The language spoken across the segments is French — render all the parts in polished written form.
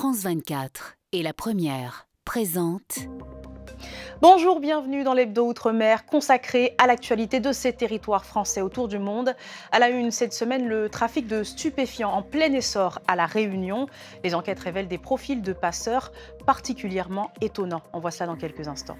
France 24 et La Première présente... Bonjour, bienvenue dans l'Hebdo Outre-mer consacré à l'actualité de ces territoires français autour du monde. À la une cette semaine, le trafic de stupéfiants en plein essor à La Réunion. Les enquêtes révèlent des profils de passeurs particulièrement étonnants. On voit cela dans quelques instants.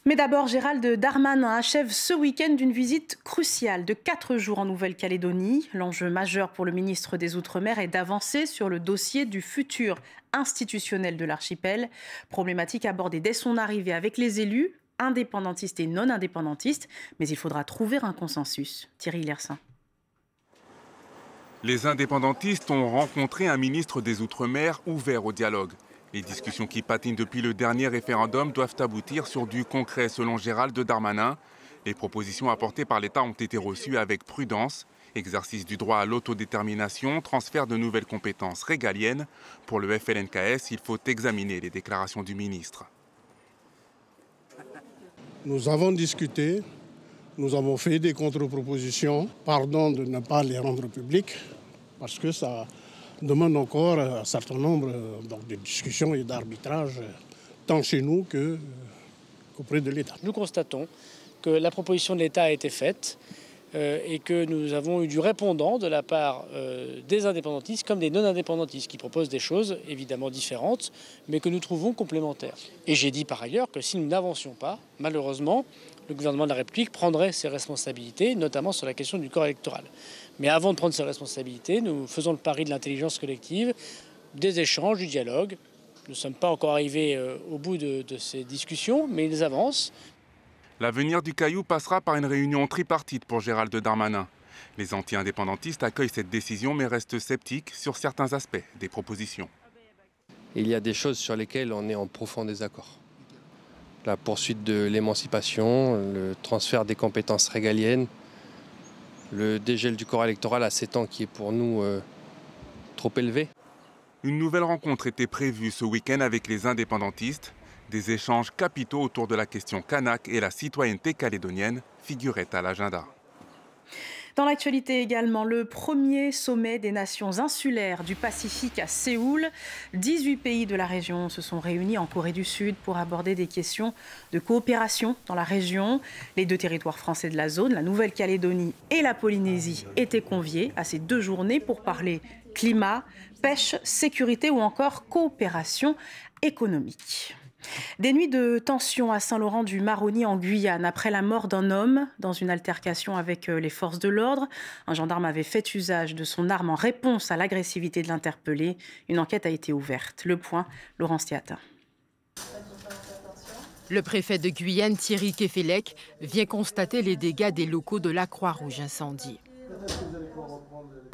Mais d'abord, Gérald Darmanin achève ce week-end une visite cruciale de 4 jours en Nouvelle-Calédonie. L'enjeu majeur pour le ministre des Outre-mer est d'avancer sur le dossier du futur institutionnel de l'archipel. Problématique abordée dès son arrivée avec les élus, indépendantistes et non indépendantistes. Mais il faudra trouver un consensus. Thierry Lersin. Les indépendantistes ont rencontré un ministre des Outre-mer ouvert au dialogue. Les discussions qui patinent depuis le dernier référendum doivent aboutir sur du concret selon Gérald Darmanin. Les propositions apportées par l'État ont été reçues avec prudence. Exercice du droit à l'autodétermination, transfert de nouvelles compétences régaliennes. Pour le FLNKS, il faut examiner les déclarations du ministre. Nous avons discuté, nous avons fait des contre-propositions. Pardon de ne pas les rendre publiques parce que ça demande encore un certain nombre de discussions et d'arbitrages, tant chez nous qu'auprès de l'État. Nous constatons que la proposition de l'État a été faite et que nous avons eu du répondant de la part des indépendantistes comme des non-indépendantistes qui proposent des choses évidemment différentes, mais que nous trouvons complémentaires. Et j'ai dit par ailleurs que si nous n'avancions pas, malheureusement, le gouvernement de la République prendrait ses responsabilités, notamment sur la question du corps électoral. Mais avant de prendre ses responsabilités, nous faisons le pari de l'intelligence collective, des échanges, du dialogue. Nous ne sommes pas encore arrivés au bout de ces discussions, mais ils avancent. L'avenir du Caillou passera par une réunion tripartite pour Gérald Darmanin. Les anti-indépendantistes accueillent cette décision mais restent sceptiques sur certains aspects des propositions. Il y a des choses sur lesquelles on est en profond désaccord. La poursuite de l'émancipation, le transfert des compétences régaliennes, le dégel du corps électoral à 7 ans qui est pour nous trop élevé. Une nouvelle rencontre était prévue ce week-end avec les indépendantistes. Des échanges capitaux autour de la question kanak et la citoyenneté calédonienne figuraient à l'agenda. Dans l'actualité également, le premier sommet des nations insulaires du Pacifique à Séoul. 18 pays de la région se sont réunis en Corée du Sud pour aborder des questions de coopération dans la région. Les 2 territoires français de la zone, la Nouvelle-Calédonie et la Polynésie, étaient conviés à ces 2 journées pour parler climat, pêche, sécurité ou encore coopération économique. Des nuits de tension à Saint-Laurent-du-Maroni en Guyane après la mort d'un homme dans une altercation avec les forces de l'ordre. Un gendarme avait fait usage de son arme en réponse à l'agressivité de l'interpellé. Une enquête a été ouverte. Le point, Laurence Thiatin. Le préfet de Guyane, Thierry Kefelec, vient constater les dégâts des locaux de la Croix-Rouge incendiés.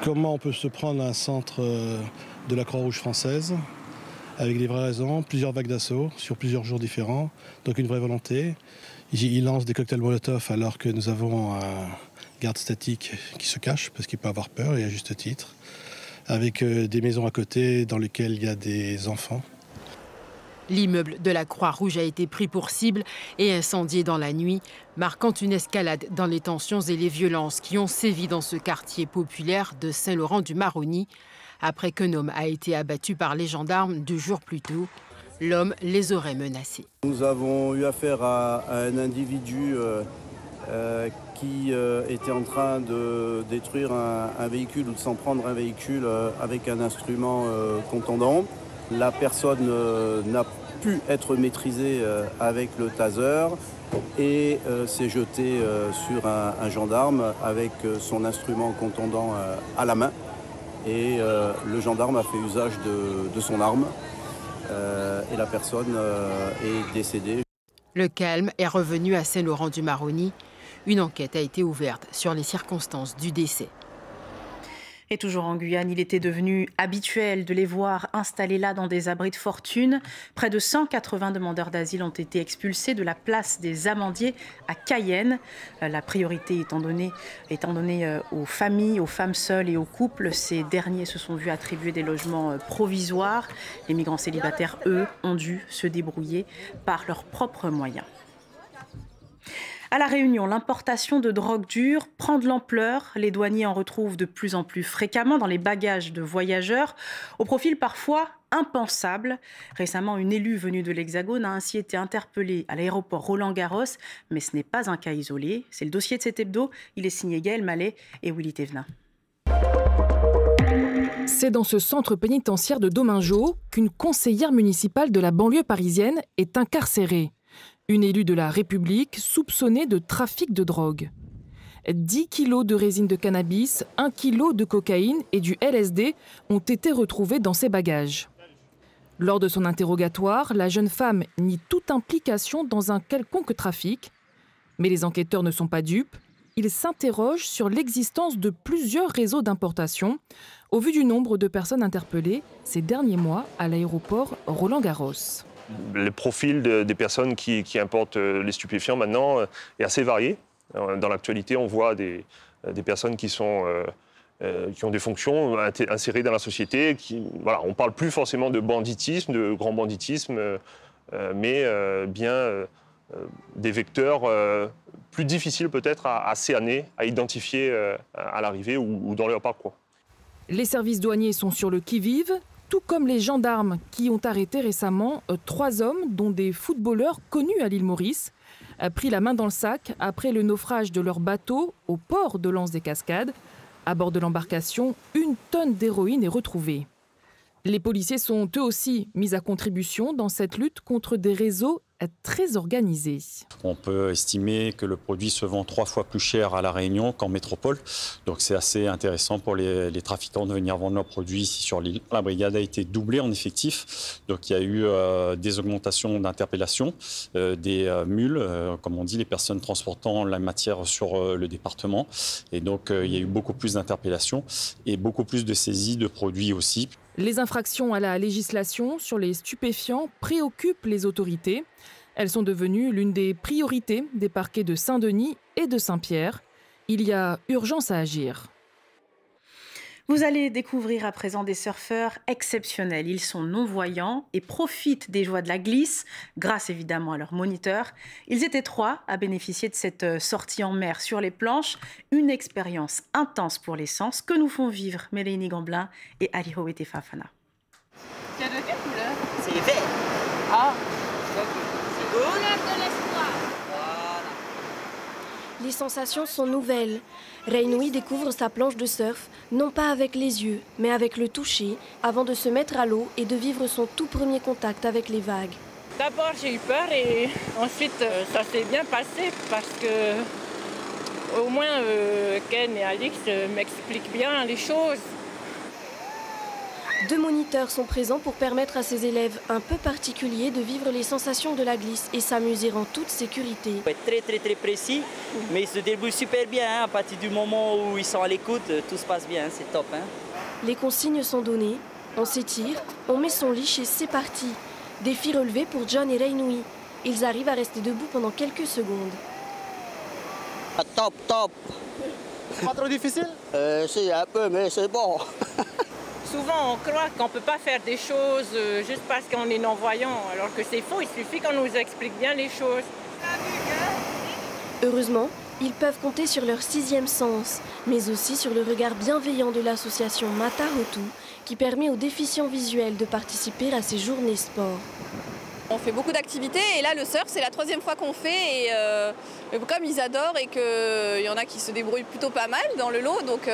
Comment on peut se prendre un centre de la Croix-Rouge française avec des vraies raisons, plusieurs vagues d'assaut sur plusieurs jours différents, donc une vraie volonté. Il lance des cocktails Molotov alors que nous avons un garde statique qui se cache parce qu'il peut avoir peur et à juste titre, avec des maisons à côté dans lesquelles il y a des enfants. L'immeuble de la Croix-Rouge a été pris pour cible et incendié dans la nuit, marquant une escalade dans les tensions et les violences qui ont sévi dans ce quartier populaire de Saint-Laurent-du-Maroni, après qu'un homme a été abattu par les gendarmes 2 jours plus tôt. L'homme les aurait menacés. Nous avons eu affaire à un individu qui était en train de détruire un véhicule ou de s'en prendre un véhicule avec un instrument contondant. La personne n'a pu être maîtrisée avec le taser et s'est jetée sur un gendarme avec son instrument contondant à la main. Et le gendarme a fait usage de son arme et la personne est décédée. Le calme est revenu à Saint-Laurent-du-Maroni. Une enquête a été ouverte sur les circonstances du décès. Et toujours en Guyane, il était devenu habituel de les voir installés là dans des abris de fortune. Près de 180 demandeurs d'asile ont été expulsés de la place des Amandiers à Cayenne. La priorité étant donnée aux familles, aux femmes seules et aux couples. Ces derniers se sont vus attribuer des logements provisoires. Les migrants célibataires, eux, ont dû se débrouiller par leurs propres moyens. À La Réunion, l'importation de drogue dure prend de l'ampleur. Les douaniers en retrouvent de plus en plus fréquemment dans les bagages de voyageurs, au profil parfois impensable. Récemment, une élue venue de l'Hexagone a ainsi été interpellée à l'aéroport Roland-Garros, mais ce n'est pas un cas isolé. C'est le dossier de cet hebdo. Il est signé Gaël Mallet et Willy Thévenin. C'est dans ce centre pénitentiaire de Domingo qu'une conseillère municipale de la banlieue parisienne est incarcérée. Une élue de la République soupçonnée de trafic de drogue. 10 kilos de résine de cannabis, 1 kilo de cocaïne et du LSD ont été retrouvés dans ses bagages. Lors de son interrogatoire, la jeune femme nie toute implication dans un quelconque trafic. Mais les enquêteurs ne sont pas dupes. Ils s'interrogent sur l'existence de plusieurs réseaux d'importation au vu du nombre de personnes interpellées ces derniers mois à l'aéroport Roland-Garros. Le profil des personnes qui importent les stupéfiants maintenant est assez varié. Dans l'actualité, on voit des personnes qui ont des fonctions insérées dans la société. On ne parle plus forcément de banditisme, de grand banditisme, mais bien des vecteurs plus difficiles peut-être à cerner, à identifier à l'arrivée ou dans leur parcours. Les services douaniers sont sur le qui-vive, tout comme les gendarmes qui ont arrêté récemment 3 hommes, dont des footballeurs connus à l'île Maurice, pris la main dans le sac après le naufrage de leur bateau au port de Lens-des-Cascades. À bord de l'embarcation, 1 tonne d'héroïne est retrouvée. Les policiers sont eux aussi mis à contribution dans cette lutte contre des réseaux très organisés. On peut estimer que le produit se vend 3 fois plus cher à La Réunion qu'en métropole. Donc c'est assez intéressant pour les trafiquants de venir vendre leurs produits ici sur l'île. La brigade a été doublée en effectif. Donc il y a eu des augmentations d'interpellations, des mules, comme on dit, les personnes transportant la matière sur le département. Et donc il y a eu beaucoup plus d'interpellations et beaucoup plus de saisies de produits aussi. Les infractions à la législation sur les stupéfiants préoccupent les autorités. Elles sont devenues l'une des priorités des parquets de Saint-Denis et de Saint-Pierre. Il y a urgence à agir. Vous allez découvrir à présent des surfeurs exceptionnels. Ils sont non-voyants et profitent des joies de la glisse, grâce évidemment à leur moniteur. Ils étaient 3 à bénéficier de cette sortie en mer sur les planches. Une expérience intense pour les sens que nous font vivre Mélanie Gamblin et Aliho Etefafana. C'est de quelle couleur? C'est vert. Ah, c'est couleur de l'espoir. Les sensations sont nouvelles. Reinui découvre sa planche de surf, non pas avec les yeux, mais avec le toucher, avant de se mettre à l'eau et de vivre son tout premier contact avec les vagues. d'abord j'ai eu peur et ensuite ça s'est bien passé parce que au moins Ken et Alix m'expliquent bien les choses. 2 moniteurs sont présents pour permettre à ces élèves un peu particuliers de vivre les sensations de la glisse et s'amuser en toute sécurité. Il faut être très précis, mais ils se débrouillent super bien. Hein. À partir du moment où ils sont à l'écoute, tout se passe bien, c'est top. Hein. Les consignes sont données, on s'étire, on met son leash et c'est parti. Défi relevé pour John et Reinui. Ils arrivent à rester debout pendant quelques secondes. Ah, top. C'est pas trop difficile? C'est un peu, mais c'est bon. Souvent, on croit qu'on ne peut pas faire des choses juste parce qu'on est non-voyant, alors que c'est faux, il suffit qu'on nous explique bien les choses. Heureusement, ils peuvent compter sur leur 6e sens, mais aussi sur le regard bienveillant de l'association Matahotu, qui permet aux déficients visuels de participer à ces journées sport. On fait beaucoup d'activités et là le surf c'est la 3e fois qu'on fait et comme ils adorent et qu'il y en a qui se débrouillent plutôt pas mal dans le lot, donc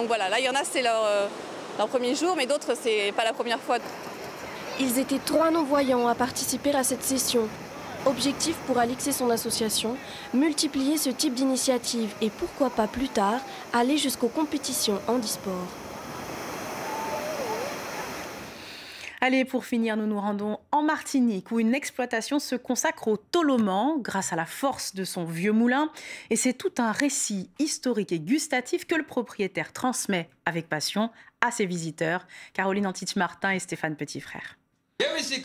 voilà, là il y en a c'est leur premier jour, mais d'autres, c'est pas la première fois. Ils étaient 3 non-voyants à participer à cette session. Objectif pour Alix et son association, multiplier ce type d'initiative et pourquoi pas plus tard, aller jusqu'aux compétitions handisport. Allez, pour finir, nous nous rendons en Martinique où une exploitation se consacre au toloman grâce à la force de son vieux moulin. Et c'est tout un récit historique et gustatif que le propriétaire transmet avec passion à ses visiteurs. Caroline Antich-Martin et Stéphane Petitfrère. Qu'est-ce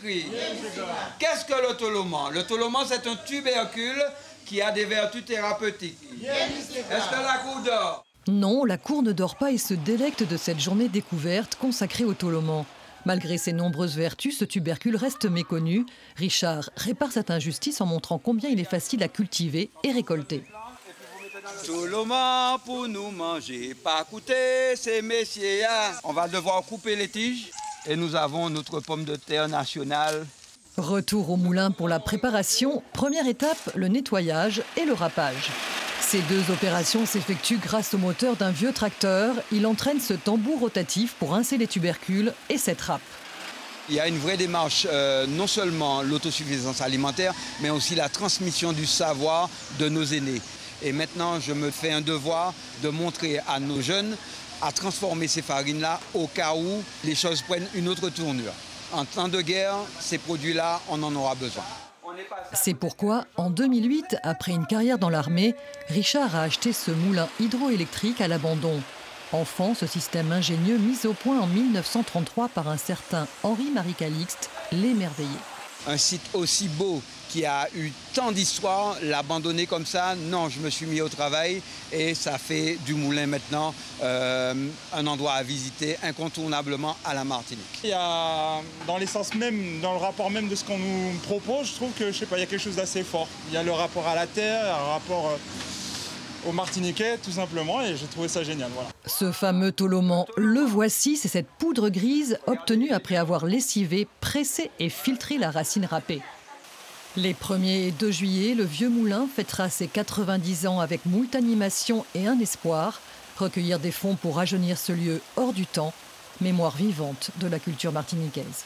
que le toloman? Le toloman, c'est un tubercule qui a des vertus thérapeutiques. Est-ce que la cour dort? Non, la cour ne dort pas et se délecte de cette journée découverte consacrée au toloman. Malgré ses nombreuses vertus, ce tubercule reste méconnu. Richard répare cette injustice en montrant combien il est facile à cultiver et récolter. Toloman pour nous manger, pas coûter, c'est messieurs. On va devoir couper les tiges et nous avons notre pomme de terre nationale. Retour au moulin pour la préparation. Première étape, le nettoyage et le râpage. Ces deux opérations s'effectuent grâce au moteur d'un vieux tracteur. Il entraîne ce tambour rotatif pour rincer les tubercules et cette râpe. Il y a une vraie démarche, non seulement l'autosuffisance alimentaire, mais aussi la transmission du savoir de nos aînés. Et maintenant, je me fais un devoir de montrer à nos jeunes à transformer ces farines-là au cas où les choses prennent une autre tournure. En temps de guerre, ces produits-là, on en aura besoin. C'est pourquoi, en 2008, après une carrière dans l'armée, Richard a acheté ce moulin hydroélectrique à l'abandon. Enfant, ce système ingénieux mis au point en 1933 par un certain Henri-Marie Calixte l'émerveillait. Un site aussi beau qui a eu tant d'histoires, l'abandonner comme ça, non, je me suis mis au travail et ça fait du moulin maintenant un endroit à visiter incontournablement à la Martinique. Il y a dans l'essence même, dans le rapport même de ce qu'on nous propose, je trouve que, je sais pas, il y a quelque chose d'assez fort. Il y a le rapport à la terre, un rapport aux Martiniquais, tout simplement, et j'ai trouvé ça génial. Voilà. Ce fameux toloman, le voici, c'est cette poudre grise obtenue après avoir lessivé, pressé et filtré la racine râpée. Les 1er et 2 juillet, le vieux moulin fêtera ses 90 ans avec moult animation et un espoir, recueillir des fonds pour rajeunir ce lieu hors du temps, mémoire vivante de la culture martiniquaise.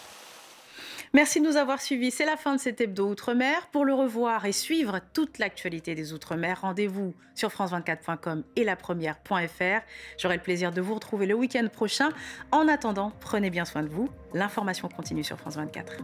Merci de nous avoir suivis. C'est la fin de cet hebdo Outre-mer. Pour le revoir et suivre toute l'actualité des Outre-mer, rendez-vous sur france24.com et lapremière.fr. J'aurai le plaisir de vous retrouver le week-end prochain. En attendant, prenez bien soin de vous. L'information continue sur France 24.